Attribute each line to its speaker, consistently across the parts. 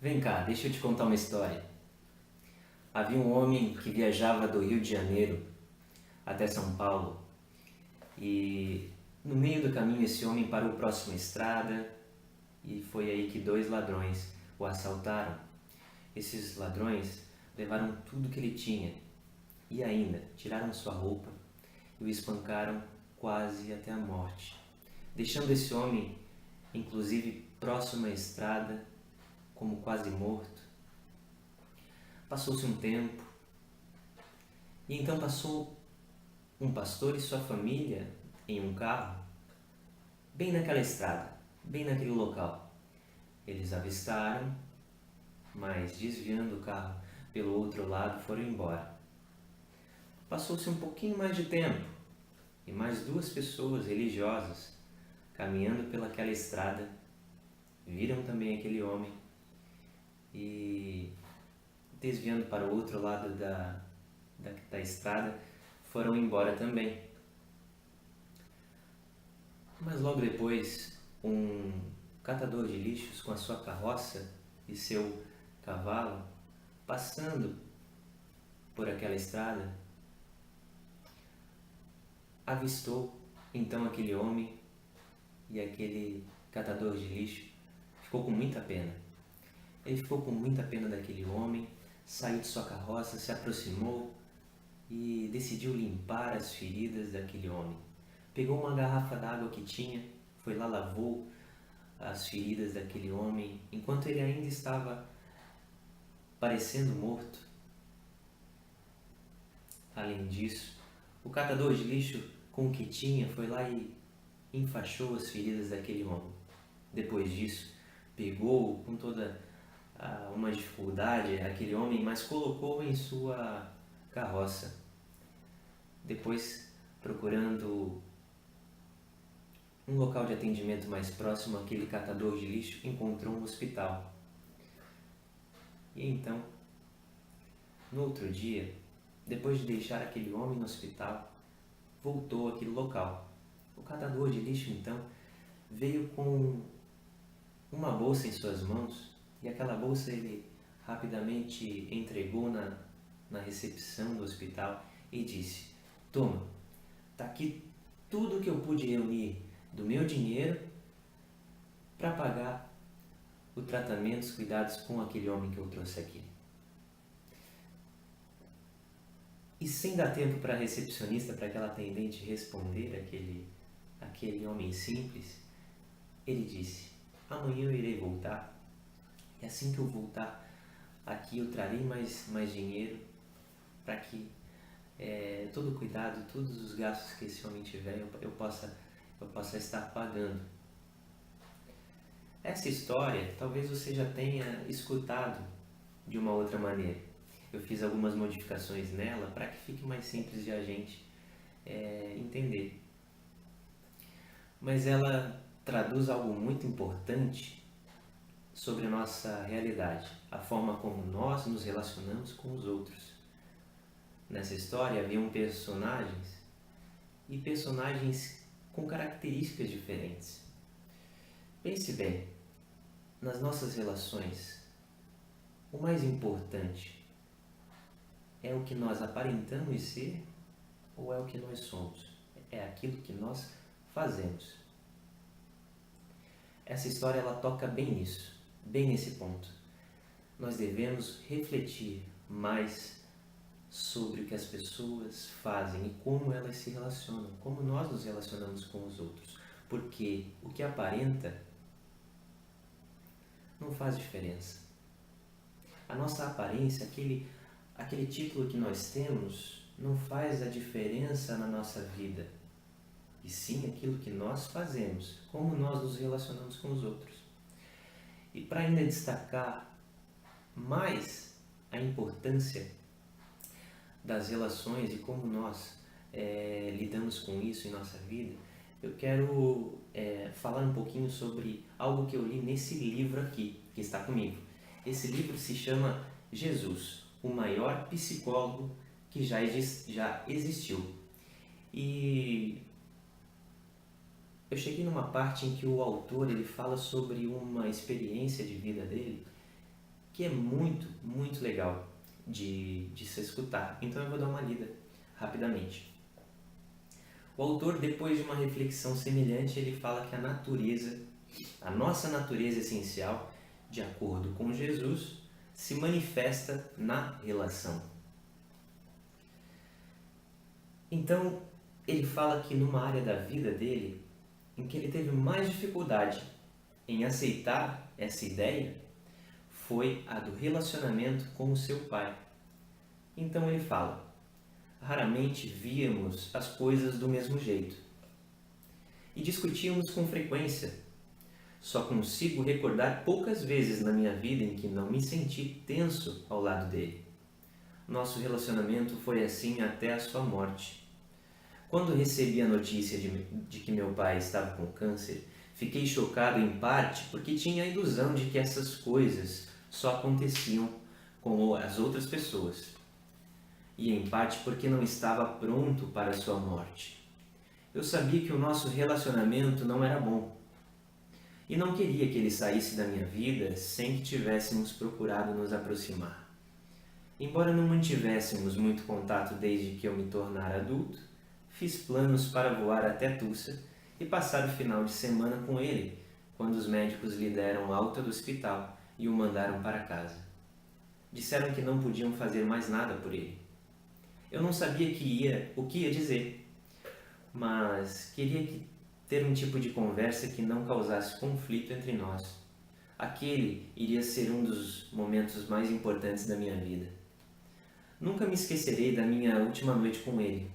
Speaker 1: Vem cá, deixa eu te contar uma história. Havia um homem que viajava do Rio de Janeiro até São Paulo e no meio do caminho esse homem parou próximo à estrada e foi aí que dois ladrões o assaltaram. Esses ladrões levaram tudo que ele tinha e ainda tiraram sua roupa e o espancaram quase até a morte, deixando esse homem, inclusive próximo à estrada, como quase morto. Passou-se um tempo e então passou um pastor e sua família em um carro, bem naquela estrada, bem naquele local. Eles avistaram, mas desviando o carro pelo outro lado foram embora. Passou-se um pouquinho mais de tempo e mais duas pessoas religiosas caminhando pelaquela estrada viram também aquele homem e desviando para o outro lado da estrada foram embora também. Mas logo depois, um catador de lixos com a sua carroça e seu cavalo, passando por aquela estrada, avistou então aquele homem e aquele catador de lixo ficou com muita pena. Ele ficou com muita pena daquele homem, saiu de sua carroça, se aproximou e decidiu limpar as feridas daquele homem. Pegou uma garrafa d'água que tinha, foi lá, lavou as feridas daquele homem, enquanto ele ainda estava parecendo morto. Além disso, o catador de lixo, com o que tinha, foi lá e enfaixou as feridas daquele homem. Depois disso, pegou com toda uma dificuldade aquele homem, mas colocou em sua carroça. Depois, procurando um local de atendimento mais próximo, aquele catador de lixo encontrou um hospital. E então, no outro dia, depois de deixar aquele homem no hospital, voltou àquele local. O catador de lixo então veio com uma bolsa em suas mãos e aquela bolsa ele rapidamente entregou na recepção do hospital e disse: "Toma, tá aqui tudo que eu pude reunir do meu dinheiro para pagar o tratamento, os cuidados com aquele homem que eu trouxe aqui." E sem dar tempo para a recepcionista, para aquela atendente responder aquele homem simples, ele disse: "Amanhã eu irei voltar e assim que eu voltar aqui eu trarei mais dinheiro para que todo o cuidado, todos os gastos que esse homem tiver eu possa estar pagando." Essa história talvez você já tenha escutado de uma outra maneira. Eu fiz algumas modificações nela para que fique mais simples de a gente entender. Mas ela traduz algo muito importante sobre a nossa realidade, a forma como nós nos relacionamos com os outros. Nessa história haviam personagens e personagens com características diferentes. Pense bem, nas nossas relações, o mais importante é o que nós aparentamos ser ou é o que nós somos? É aquilo que nós fazemos. Essa história ela toca bem nisso, bem nesse ponto. Nós devemos refletir mais sobre o que as pessoas fazem e como elas se relacionam, como nós nos relacionamos com os outros. Porque o que aparenta não faz diferença. A nossa aparência, aquele título que nós temos, não faz a diferença na nossa vida. E sim aquilo que nós fazemos, como nós nos relacionamos com os outros. E para ainda destacar mais a importância das relações e como nós lidamos com isso em nossa vida, eu quero falar um pouquinho sobre algo que eu li nesse livro aqui, que está comigo. Esse livro se chama Jesus, o maior psicólogo que já existiu. E eu cheguei numa parte em que o autor ele fala sobre uma experiência de vida dele que é muito, muito legal de se escutar. Então eu vou dar uma lida rapidamente. O autor, depois de uma reflexão semelhante, ele fala que a nossa natureza essencial, de acordo com Jesus, se manifesta na relação. Então, ele fala que numa área da vida dele, em que ele teve mais dificuldade em aceitar essa ideia, foi a do relacionamento com o seu pai. Então ele fala: raramente víamos as coisas do mesmo jeito e discutíamos com frequência. Só consigo recordar poucas vezes na minha vida em que não me senti tenso ao lado dele. Nosso relacionamento foi assim até a sua morte. Quando recebi a notícia de que meu pai estava com câncer, fiquei chocado em parte porque tinha a ilusão de que essas coisas só aconteciam com as outras pessoas, e em parte porque não estava pronto para a sua morte. Eu sabia que o nosso relacionamento não era bom e não queria que ele saísse da minha vida sem que tivéssemos procurado nos aproximar. Embora não mantivéssemos muito contato desde que eu me tornara adulto, fiz planos para voar até Tulsa e passar o final de semana com ele, quando os médicos lhe deram alta do hospital e o mandaram para casa. Disseram que não podiam fazer mais nada por ele. Eu não sabia o que ia dizer, mas queria ter um tipo de conversa que não causasse conflito entre nós. Aquele iria ser um dos momentos mais importantes da minha vida. Nunca me esquecerei da minha última noite com ele.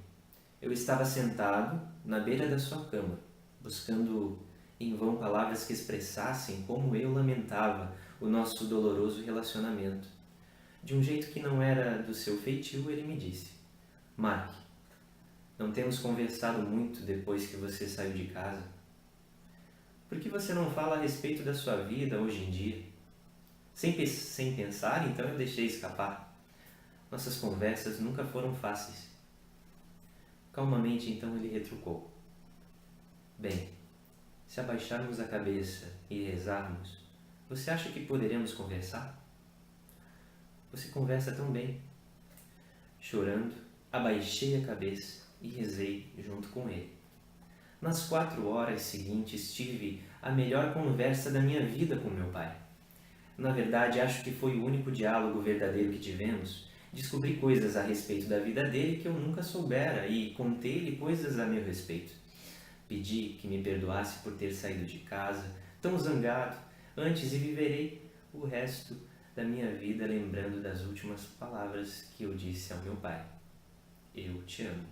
Speaker 1: Eu estava sentado na beira da sua cama, buscando em vão palavras que expressassem como eu lamentava o nosso doloroso relacionamento. De um jeito que não era do seu feitio, ele me disse: Mark, não temos conversado muito depois que você saiu de casa. Por que você não fala a respeito da sua vida hoje em dia? Sem pensar, então eu deixei escapar. Nossas conversas nunca foram fáceis. Calmamente, então, ele retrucou: Bem, se abaixarmos a cabeça e rezarmos, você acha que poderemos conversar? Você conversa tão bem. Chorando, abaixei a cabeça e rezei junto com ele. Nas 4 horas seguintes tive a melhor conversa da minha vida com meu pai. Na verdade, acho que foi o único diálogo verdadeiro que tivemos. Descobri coisas a respeito da vida dele que eu nunca soubera e contei-lhe coisas a meu respeito. Pedi que me perdoasse por ter saído de casa, tão zangado, antes, e viverei o resto da minha vida lembrando das últimas palavras que eu disse ao meu pai: Eu te amo.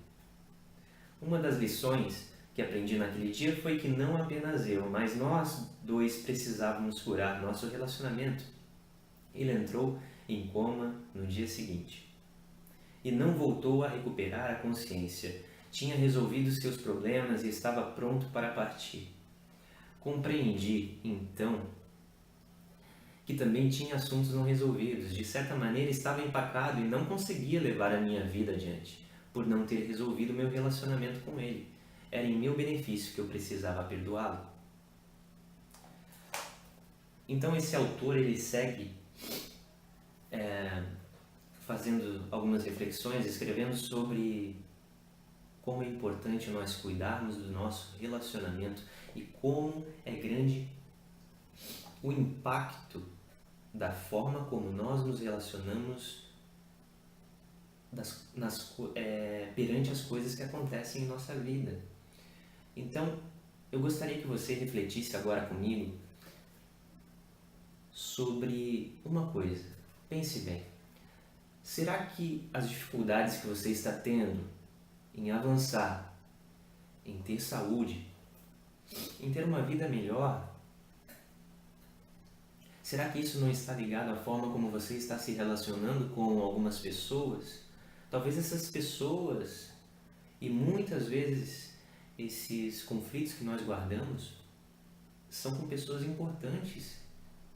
Speaker 1: Uma das lições que aprendi naquele dia foi que não apenas eu, mas nós dois precisávamos curar nosso relacionamento. Ele entrou em coma no dia seguinte e não voltou a recuperar a consciência. Tinha resolvido seus problemas e estava pronto para partir. Compreendi, então, que também tinha assuntos não resolvidos. De certa maneira, estava empacado e não conseguia levar a minha vida adiante, por não ter resolvido meu relacionamento com ele. Era em meu benefício que eu precisava perdoá-lo. Então esse autor, ele segue fazendo algumas reflexões, escrevendo sobre como é importante nós cuidarmos do nosso relacionamento e como é grande o impacto da forma como nós nos relacionamos perante as coisas que acontecem em nossa vida. Então, eu gostaria que você refletisse agora comigo sobre uma coisa. Pense bem. Será que as dificuldades que você está tendo em avançar, em ter saúde, em ter uma vida melhor, será que isso não está ligado à forma como você está se relacionando com algumas pessoas? Talvez essas pessoas, e muitas vezes esses conflitos que nós guardamos, são com pessoas importantes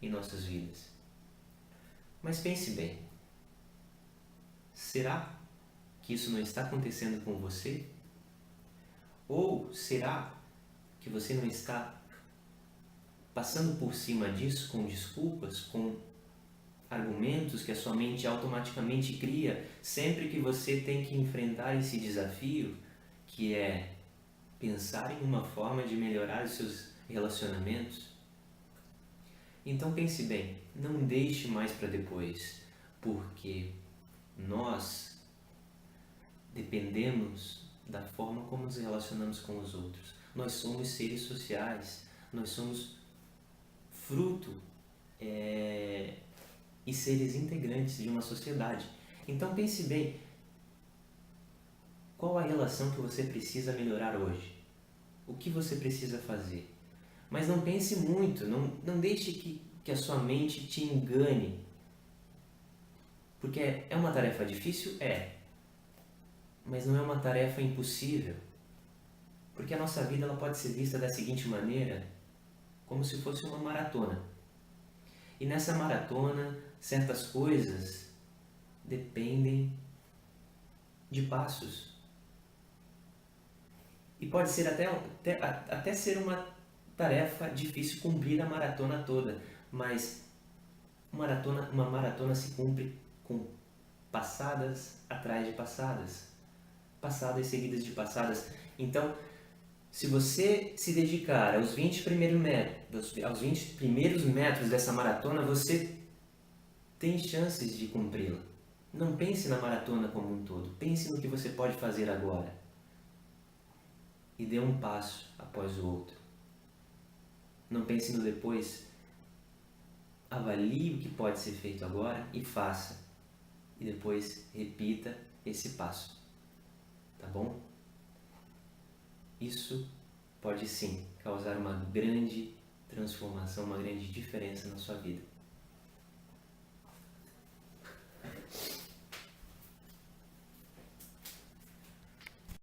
Speaker 1: em nossas vidas. Mas pense bem, será que isso não está acontecendo com você? Ou será que você não está passando por cima disso com desculpas, com argumentos que a sua mente automaticamente cria sempre que você tem que enfrentar esse desafio, que é pensar em uma forma de melhorar os seus relacionamentos. Então pense bem, não deixe mais para depois, porque nós dependemos da forma como nos relacionamos com os outros. Nós somos seres sociais, nós somos fruto e seres integrantes de uma sociedade. Então pense bem, qual a relação que você precisa melhorar hoje? O que você precisa fazer? Mas não pense muito, não deixe que a sua mente te engane. Porque é uma tarefa difícil? É. Mas não é uma tarefa impossível. Porque a nossa vida ela pode ser vista da seguinte maneira, como se fosse uma maratona. E nessa maratona, certas coisas dependem de passos. E pode ser até ser uma tarefa difícil cumprir a maratona toda, mas uma maratona se cumpre com passadas atrás de passadas, passadas seguidas de passadas. Então, se você se dedicar aos 20 primeiros metros dessa maratona, você tem chances de cumpri-la. Não pense na maratona como um todo, pense no que você pode fazer agora. E dê um passo após o outro. Não pense no depois. Avalie o que pode ser feito agora e faça. E depois repita esse passo. Tá bom? Isso pode sim causar uma grande transformação, uma grande diferença na sua vida.